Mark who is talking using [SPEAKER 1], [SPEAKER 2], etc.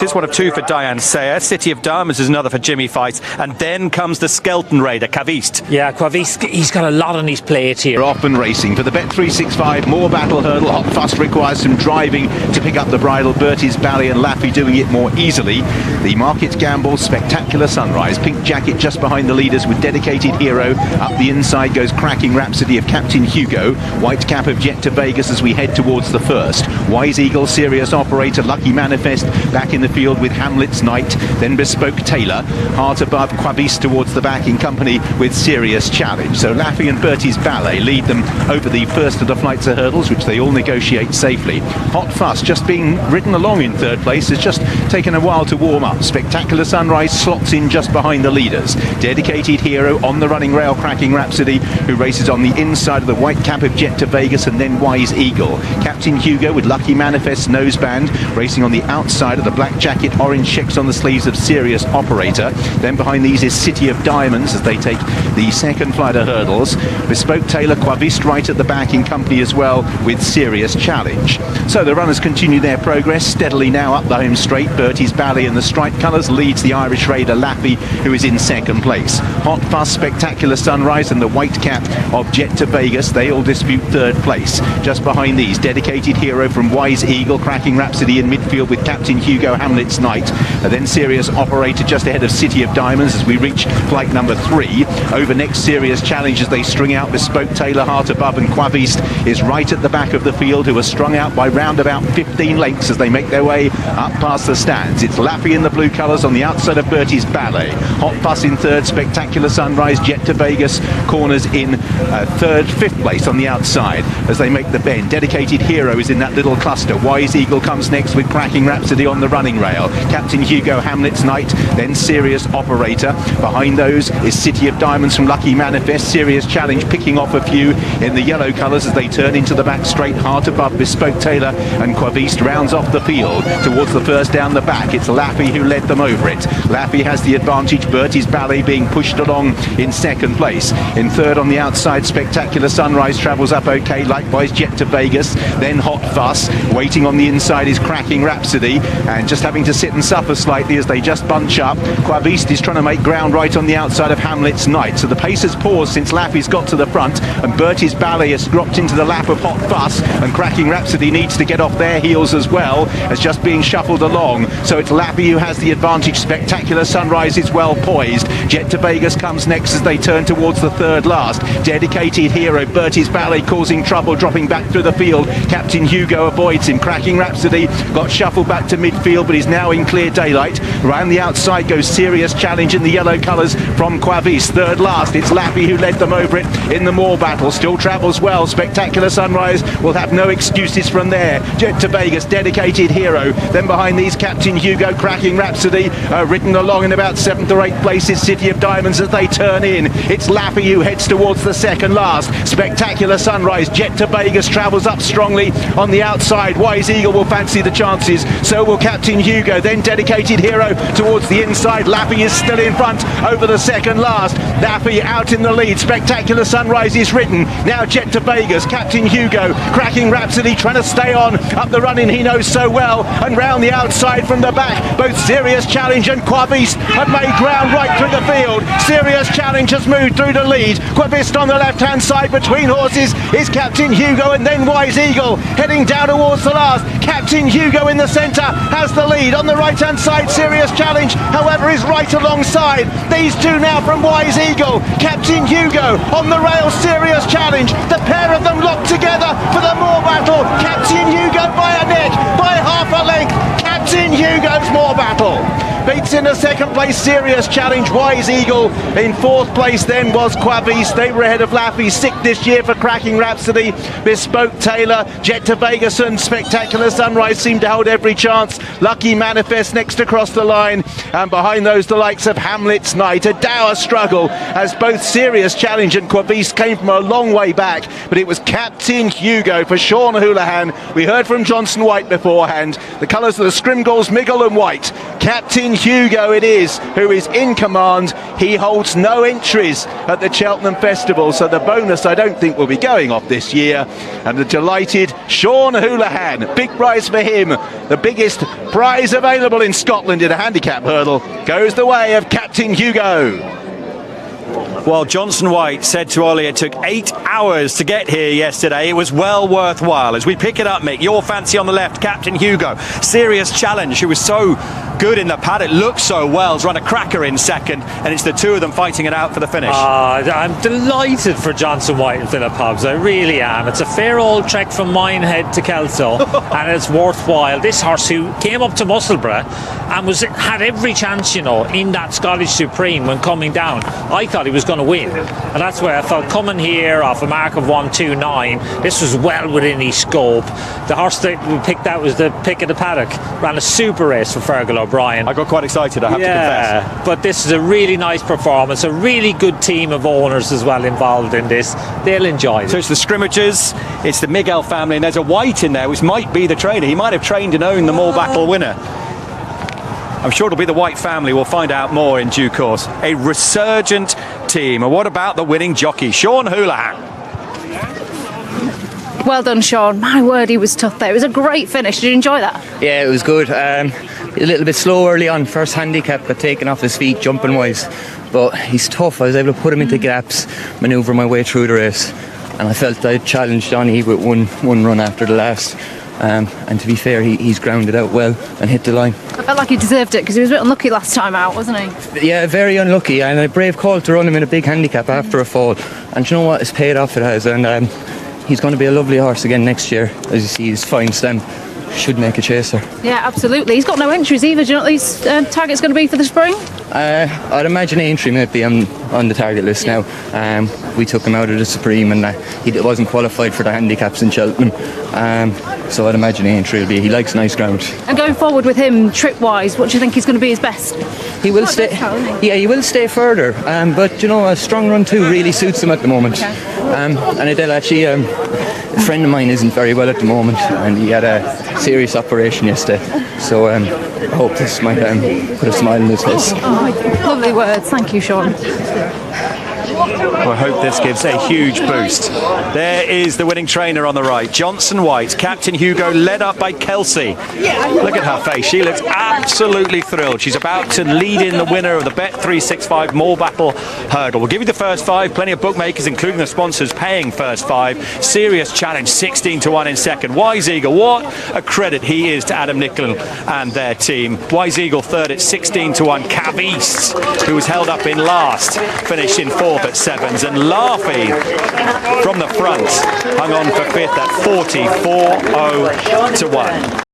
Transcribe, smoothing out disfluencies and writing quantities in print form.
[SPEAKER 1] horses, one of two for Diane Sayer. City of Diamonds is another for Jimmy Fight. And then comes the Skeleton Raider, Quaviste.
[SPEAKER 2] Yeah, Quaviste, he's got a lot on his plate here.
[SPEAKER 3] Often racing for the Bet365 More Battle Hurdle. Hot Fuss requires some driving to pick up the bridle. Bertie's Ballet and Laffy doing it more easily. The Market Gamble, Spectacular Sunrise. Pink Jacket just behind the leaders with Dedicated Hero. Up the inside goes Cracking Rhapsody of Captain Hugo. White Cap of Jet to Vegas as we head towards the first. Wise Eagle, Serious Operator, Lucky Manifest back in the field with Hamlet's Knight. Then Bespoke Taylor. Heart above Quaviste towards the back in company with Serious Challenge. So Laffy and Bertie's Ballet lead them over the first of the flights of hurdles, which they all negotiate safely. Hot Fuss just being ridden along in third place. Has just taken a while to warm up. Spectacular Sunrise slots in just behind the leaders. Dedicated Hero on the running rail, Cracking Rhapsody, who races on the inside of the White Cap of Jet to Vegas, and then Wise Eagle. Captain Hugo with Lucky Manifest Noseband racing on the outside of the Black Jacket, orange checks on the sleeves of Serious Operator. Then behind these is City of Diamonds as they take the second flight of hurdles. Bespoke Taylor, Quaviste right at the back in company as well with Serious Challenge. So the runners continue their progress steadily now up the home straight. Bertie's Ballet in the striped colours leads the Irish Raider Laffy, who is in second place. Hot Fuss, Spectacular Sunrise and the White Cap of Jet to Vegas, they all dispute third place. Just behind these, Dedicated Hero from Wise Eagle, Cracking Rhapsody in midfield with Captain Hugo, Hamlet's Knight. And then Serious Operator just ahead of City of Diamonds as we reach flight number 3. Over next, Serious Challenge as they string out Bespoke Taylor, Heart Above, and Quaviste is right at the back of the field, who are strung out by round about 15 lengths as they make their way up past the stands. It's Laffy in the blue colours on the outside of Bertie's Ballet. Hot Fuss in third, Spectacular Sunrise, Jet to Vegas corners in fifth place on the outside as they make the bend. Dedicated Hero is in that little cluster. Wise Eagle comes next with Cracking Rhapsody on the running rail. Captain Hugo, Hamlet's Knight, then Serious Operator. Behind those is City of Diamonds from Lucky Manifest. Serious Challenge picking off a few in the yellow colours as they turn into the back straight. Heart Above, Bespoke Taylor and Quaviste rounds off the field towards the first down the back. It's Laffy who led them over it. Laffy has the advantage. Bertie's Ballet being pushed along in second place. In third on the outside, Spectacular Sunrise travels up okay. Likewise Jet to Vegas. Then Hot Fuss. Waiting on the inside is Cracking Rhapsody and just having to sit and suffer slightly as they just bunch up. Quaviste is trying to make ground right on the outside of Hamlet's Knight. So the pace has paused since Laffy's got to the front and Bertie's Ballet has dropped into the lap of Hot Fuss, and Cracking Rhapsody needs to get off their heels as well as just being shuffled along. So it's Laffy who has the advantage. Spectacular Sunrise is well poised. Jet to Vegas comes next as they turn towards the third last. Dedicated Hero, Bertie's Ballet causing trouble, dropping back through the field. Captain Hugo avoids him. Cracking Rhapsody got shuffled back to midfield, but he's now in clear daylight. Around the outside goes Serious Challenge in the yellow colours from Quaviste. Third last, it's Laffy who led them over it in the Moor Battle. Still travels well. Spectacular Sunrise will have no excuses from there. Jet to Vegas, Dedicated Hero. Then behind these, Captain Hugo, Cracking Rhapsody, ridden along in about 7th or 8th places. City of Diamonds as they turn in. It's Laffy who heads towards the second last. Spectacular Sunrise, Jet to Vegas travels up strongly on the outside. Wise Eagle will fancy the chances. So will Captain Hugo. Then Dedicated Hero towards the inside. Laffy is still in front over the second last. Laffy out in the lead. Spectacular Sunrise is ridden. Now Jet to Vegas. Captain Hugo, Cracking Rhapsody trying to stay on up the running he knows so well, and round the outside from the back both Serious Challenge and Quaviste have made ground right through the field. Serious Challenge has moved through the lead. Quaviste on the left hand side between horses is Captain Hugo and then Wise Eagle heading down towards the last. Captain Hugo in the centre has the lead. On the right hand side, Serious Challenge however is right alongside these two now from Wise Eagle. Captain Hugo on the rail, Serious Challenge, the pair of them locked together for the Moor Battle. Captain Hugo by a neck, by half a length. Captain Hugo's Moor Battle beats in the second place Serious Challenge. Wise Eagle in fourth place then was Quaviste. They were ahead of Laffy. Sixth this year for Cracking Rhapsody. Bespoke Taylor, Jet to Vegas and Spectacular Sunrise seem to hold every chance. Lucky Manifest next across the line, and behind those the likes of Hamlet's Knight. A dour struggle as both Serious Challenge and Quaviste came from a long way back, but it was Captain Hugo for Sean Houlihan. We heard from Johnson White beforehand. The colours of the Scrimgalls, Miggle and White. Captain Hugo it is who is in command. He holds no entries at the Cheltenham Festival, so the bonus I don't think will be going off this year. And the delighted Sean Houlihan, big prize for him, the biggest prize available in Scotland in a handicap hurdle, goes the way of Captain Hugo.
[SPEAKER 1] Well, Johnson White said to Ollie it took 8 hours to get here yesterday. It was well worthwhile. As we pick it up, Mick, your fancy on the left, Captain Hugo. Serious challenge, who was so good in the paddock, looked so well, has run a cracker in second, and it's the two of them fighting it out for the finish.
[SPEAKER 2] I'm delighted for Johnson White and Philip Hobbs. I really am. It's a fair old trek from Minehead to Kelso, and it's worthwhile. This horse who came up to Musselburgh and had every chance, you know, in that Scottish Supreme when coming down. I thought he was going to win, and that's where I thought coming here off a mark of 1:29, this was well within his scope. The horse that we picked out was the pick of the paddock, ran a super race for Fergal O'Brien.
[SPEAKER 1] I got quite excited, I have to confess.
[SPEAKER 2] But this is a really nice performance, a really good team of owners as well involved in this. They'll enjoy it.
[SPEAKER 1] So it's the Scrimmages, it's the Miguel family, and there's a White in there which might be the trainer. He might have trained and owned the More Battle winner. I'm sure it'll be the White family. We'll find out more in due course. A resurgent team. And what about the winning jockey, Sean Houlihan?
[SPEAKER 4] Well done, Sean. My word, he was tough there. It was a great finish. Did you enjoy that?
[SPEAKER 5] Yeah, it was good. A little bit slow early on. First handicap got taken off his feet, jumping wise. But he's tough. I was able to put him into gaps, manoeuvre my way through the race. And I felt I challenged Johnny with one run after the last. And to be fair, he's grounded out well and hit the line.
[SPEAKER 4] I felt like he deserved it because he was a bit unlucky last time out, wasn't he?
[SPEAKER 5] Yeah, very unlucky, and a brave call to run him in a big handicap after a fall. And do you know what? It's paid off, it has. And he's going to be a lovely horse again next year. As you see, his fine stem should make a chaser.
[SPEAKER 4] Yeah, absolutely. He's got no entries either. Do you know what these targets going to be for the spring?
[SPEAKER 5] I'd imagine entry might be on the target list now. We took him out of the Supreme, and he wasn't qualified for the handicaps in Cheltenham. So I'd imagine entry will be. He likes nice ground.
[SPEAKER 4] And going forward with him, trip-wise, what do you think is going to be his best?
[SPEAKER 5] He will stay. Yeah, he will stay further. But you know, a strong run too really suits him at the moment.
[SPEAKER 4] Okay.
[SPEAKER 5] And Adele actually, a friend of mine isn't very well at the moment, and he had a serious operation yesterday. So I hope this might put a smile on his face.
[SPEAKER 4] Oh, lovely words. Thank you, Sean.
[SPEAKER 1] Well, I hope this gives a huge boost. There is the winning trainer on the right, Johnson White. Captain Hugo, led up by Kelso. Look at her face. She looks absolutely thrilled. She's about to lead in the winner of the Bet365 More Battle Hurdle. We'll give you the first five. Plenty of bookmakers, including the sponsors, paying first five. Serious challenge, 16-1 in second. Wise Eagle, what a credit he is to Adam Nicklin and their team. Wise Eagle third at 16-1. Quaviste, who was held up in last, finished in fourth at sevens, and Laffy from the front hung on for fifth at 44-0-1.